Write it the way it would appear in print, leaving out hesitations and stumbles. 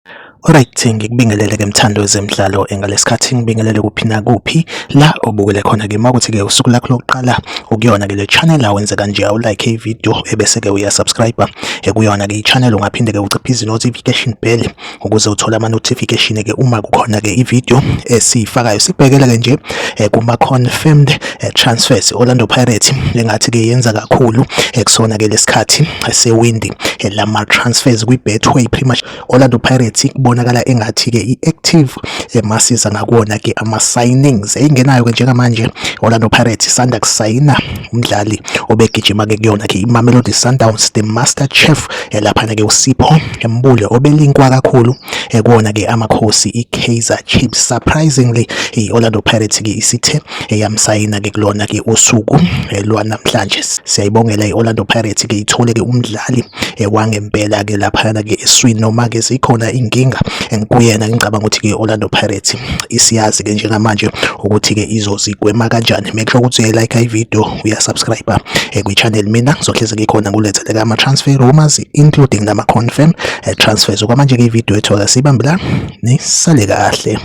Alright, ngikubingelele ke mthando wezemidlalo ngalesikhathi ngibingelele kuphi nakuphi la obukele khona ke mawukuthi ke usuku lakho lokuqala ukuyona ke le channel awenze kanje awulike ivideo ebese ke uyasubscribe kuyona ke i-channel ungaphinde ke uciphize notification bell ukuze uthole ama notification ke uma kukhona ke ivideo esifakayo. Sibhekele ke nje kuma confirmed transfers Orlando Pirates lengathi ke yenza kakhulu kusona ke lesikhathi sewindi lama transfers kwi Betway pretty much Orlando Pirates kubonakala engathi ke i-active masiza ngakuona ke ama signings engenayo ke njengamanje Orlando Pirates sanda kusayina umdlali obegijima ke kuyona ke iMamelodi Sundowns the Master Chef lapha ke uSipho Mbule obelinkwa kakhulu kuona ke amakhosi iKaizer Chiefs. Surprisingly iOrlando Pirates ke isithe yamsayina ke kulona ke usuku lwanamhlanje. Siyayibongela iOrlando Pirates ke ithole ke umdlali wangempela ke lapha ke eswini noma ke zikhona inkinga enkuyena ngicabanga ukuthi ke Orlando Pirates isiyazi ke njengamanje ukuthi ke izozigwema kanjani. Make sure ukuthi like ivideo uyasubscribe kwi-channel mina ngizohleze ngikhona ngulethele ke ama transfer rumors including nama confirm transfers. Okwamanje ke ivideo ethu akasibambe la nisale kahle.